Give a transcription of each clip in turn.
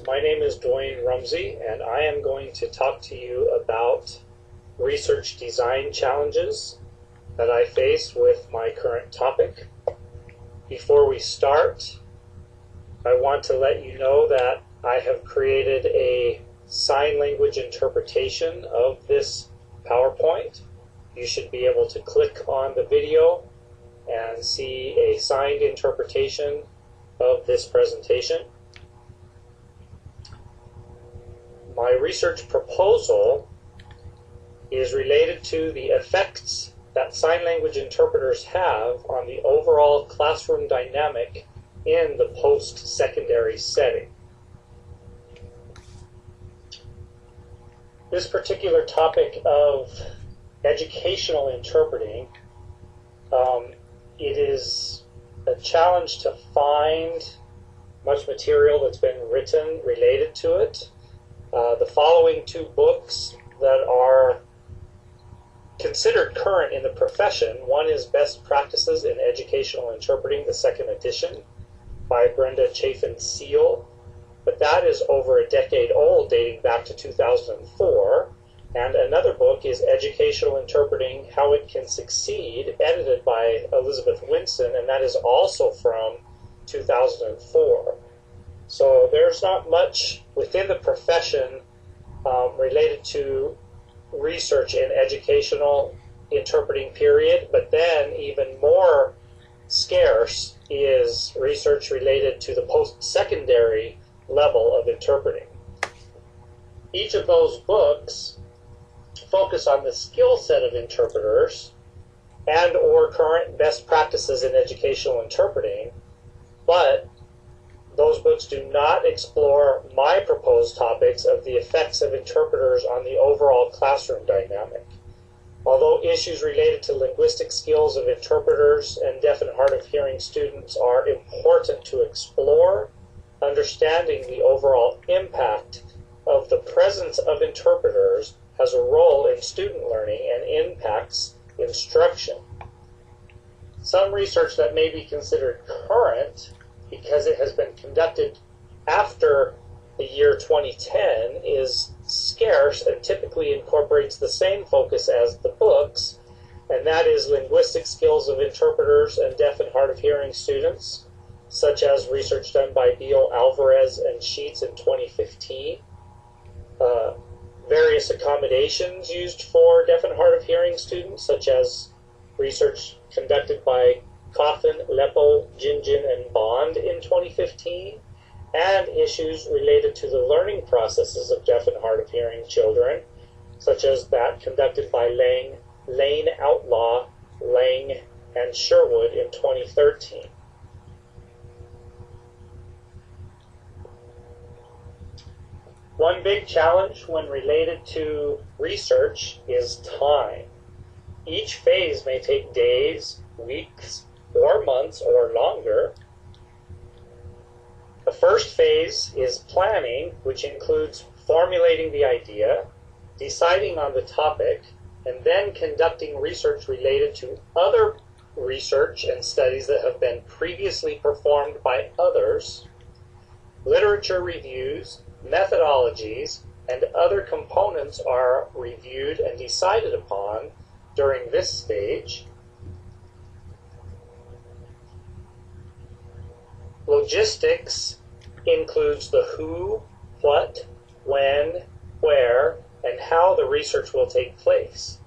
My name is Dwayne Rumsey, and I am going to talk to you about research design challenges that I face with my current topic. Before we start, I want to let you know that I have created a sign language interpretation of this PowerPoint. You should be able to click on the video and see a signed interpretation of this presentation. My research proposal is related to the effects that sign language interpreters have on the overall classroom dynamic in the post-secondary setting. This particular topic of educational interpreting, it is a challenge to find much material that's been written related to it. The following two books that are considered current in the profession, one is Best Practices in Educational Interpreting, the second edition, by Brenda Chafin-Seal, but that is over a decade old, dating back to 2004. And another book is Educational Interpreting, How It Can Succeed, edited by Elizabeth Winson, and that is also from 2004. So there's not much within the profession related to research in educational interpreting, period, but then even more scarce is research related to the post-secondary level of interpreting. Each of those books focus on the skill set of interpreters and or current best practices in educational interpreting, but those books do not explore my proposed topics of the effects of interpreters on the overall classroom dynamic. Although issues related to linguistic skills of interpreters and deaf and hard of hearing students are important to explore, understanding the overall impact of the presence of interpreters has a role in student learning and impacts instruction. Some research that may be considered current, because it has been conducted after the year 2010, is scarce and typically incorporates the same focus as the books, and that is linguistic skills of interpreters and deaf and hard of hearing students, such as research done by Beal, Alvarez, and Sheets in 2015. Various accommodations used for deaf and hard of hearing students, such as research conducted by Coffin, Leppo, Jinjin, and Bond in 2015, and issues related to the learning processes of deaf and hard of hearing children, such as that conducted by Lane Outlaw, Lang, and Sherwood in 2013. One big challenge when related to research is time. Each phase may take days, weeks, or months, or longer. The first phase is planning, which includes formulating the idea, deciding on the topic, and then conducting research related to other research and studies that have been previously performed by others, literature reviews, methodologies, and other components are reviewed and decided upon during this stage. Logistics includes the who, what, when, where, and how the research will take place.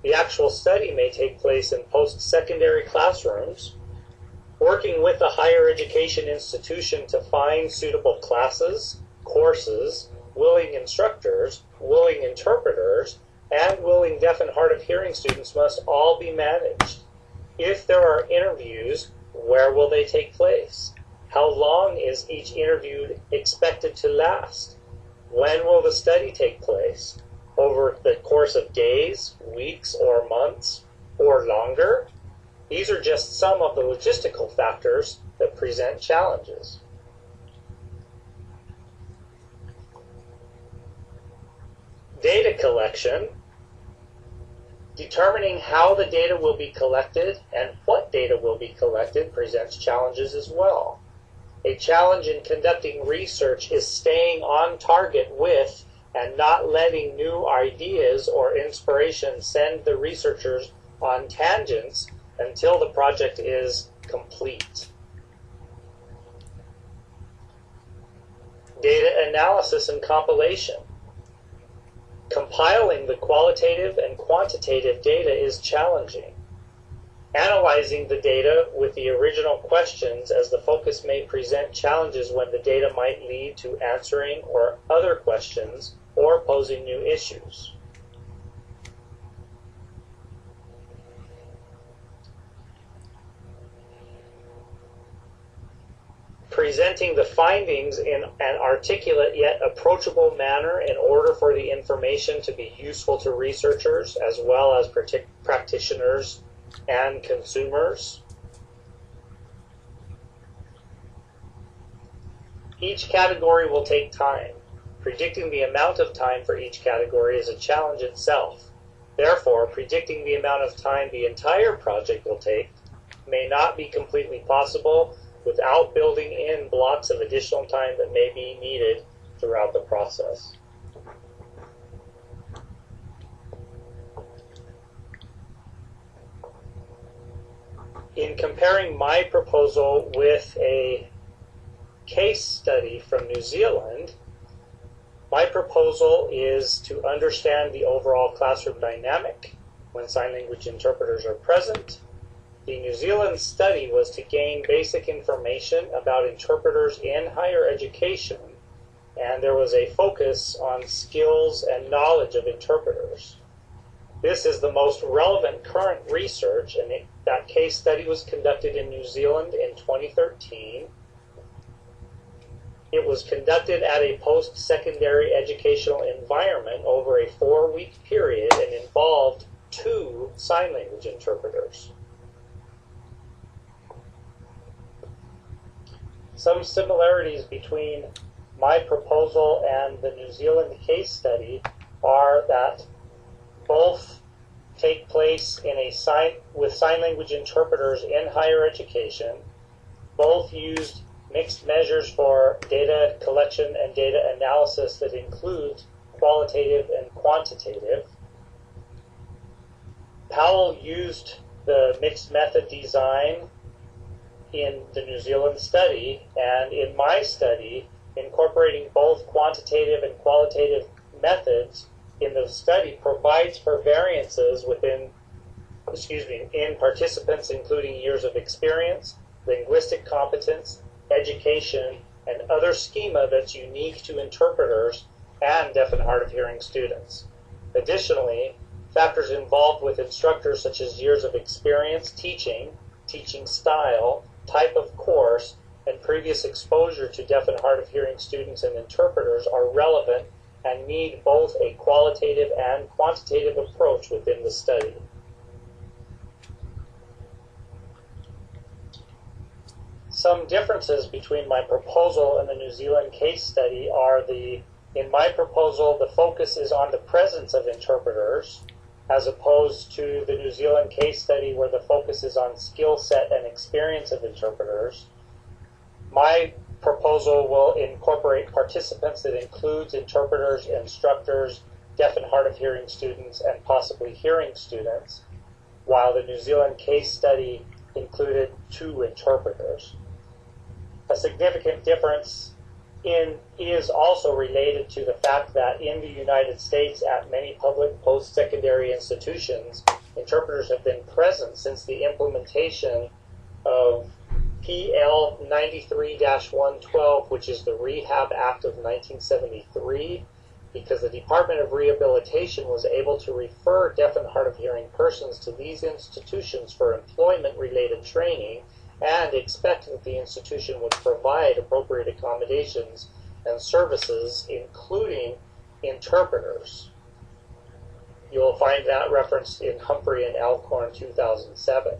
The actual study may take place in post-secondary classrooms, working with a higher education institution to find suitable classes, courses, willing instructors, willing interpreters, and willing deaf and hard of hearing students must all be managed. If there are interviews, where will they take place? How long is each interview expected to last? When will the study take place? Over the course of days, weeks, or months, or longer? These are just some of the logistical factors that present challenges. Data collection. Determining how the data will be collected and what data will be collected presents challenges as well. A challenge in conducting research is staying on target with and not letting new ideas or inspiration send the researchers on tangents until the project is complete. Data analysis and compilation. Compiling the qualitative and quantitative data is challenging. Analyzing the data with the original questions as the focus may present challenges when the data might lead to answering or other questions or posing new issues. Presenting the findings in an articulate yet approachable manner in order for the information to be useful to researchers as well as practitioners and consumers. Each category will take time. Predicting the amount of time for each category is a challenge itself. Therefore, predicting the amount of time the entire project will take may not be completely possible without building in blocks of additional time that may be needed throughout the process. In comparing my proposal with a case study from New Zealand, my proposal is to understand the overall classroom dynamic when sign language interpreters are present. The New Zealand study was to gain basic information about interpreters in higher education, and there was a focus on skills and knowledge of interpreters. This is the most relevant current research, and that case study was conducted in New Zealand in 2013. It was conducted at a post-secondary educational environment over a 4-week period and involved 2 sign language interpreters. Some similarities between my proposal and the New Zealand case study are that both take place in with sign language interpreters in higher education. Both used mixed measures for data collection and data analysis that include qualitative and quantitative. Powell used the mixed method design in the New Zealand study, and in my study, incorporating both quantitative and qualitative methods in the study provides for variances in participants, including years of experience, linguistic competence, education, and other schema that's unique to interpreters and deaf and hard of hearing students. Additionally, factors involved with instructors such as years of experience teaching, teaching style, type of course, and previous exposure to deaf and hard of hearing students and interpreters are relevant and need both a qualitative and quantitative approach within the study. Some differences between my proposal and the New Zealand case study are in my proposal, the focus is on the presence of interpreters, as opposed to the New Zealand case study where the focus is on skill set and experience of interpreters. My proposal will incorporate participants that includes interpreters, instructors, deaf and hard of hearing students, and possibly hearing students, while the New Zealand case study included 2 interpreters. A significant difference is also related to the fact that in the United States, at many public post-secondary institutions, interpreters have been present since the implementation of PL 93-112, which is the Rehab Act of 1973, because the Department of Rehabilitation was able to refer deaf and hard of hearing persons to these institutions for employment-related training and expect that the institution would provide appropriate accommodations and services, including interpreters. You will find that referenced in Humphrey and Alcorn 2007.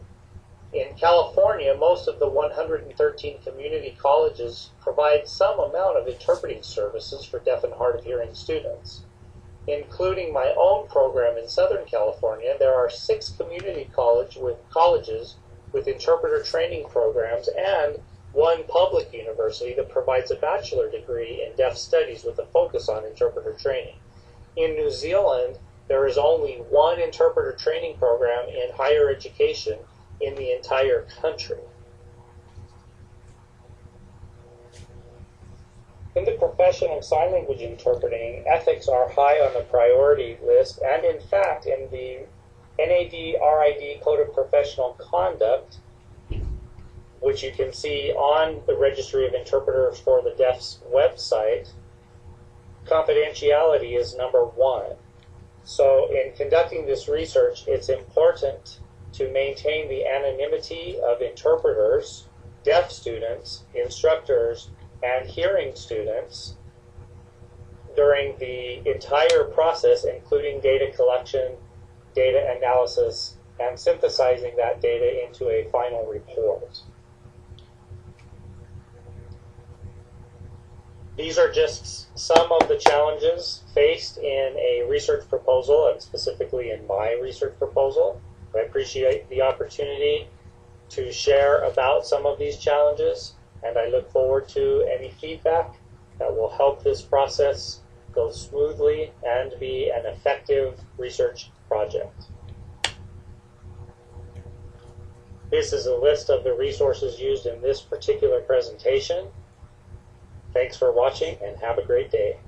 In California, most of the 113 community colleges provide some amount of interpreting services for deaf and hard of hearing students. Including my own program in Southern California, there are 6 community colleges with interpreter training programs and one public university that provides a bachelor degree in deaf studies with a focus on interpreter training. In New Zealand, there is only one interpreter training program in higher education in the entire country. In the profession of sign language interpreting, ethics are high on the priority list, and in fact, in the NAD-RID Code of Professional Conduct, which you can see on the Registry of Interpreters for the Deaf's website, confidentiality is number one. So in conducting this research, it's important to maintain the anonymity of interpreters, deaf students, instructors, and hearing students during the entire process, including data collection, data analysis, and synthesizing that data into a final report. These are just some of the challenges faced in a research proposal, and specifically in my research proposal. I appreciate the opportunity to share about some of these challenges, and I look forward to any feedback that will help this process go smoothly and be an effective research project. This is a list of the resources used in this particular presentation. Thanks for watching, and have a great day.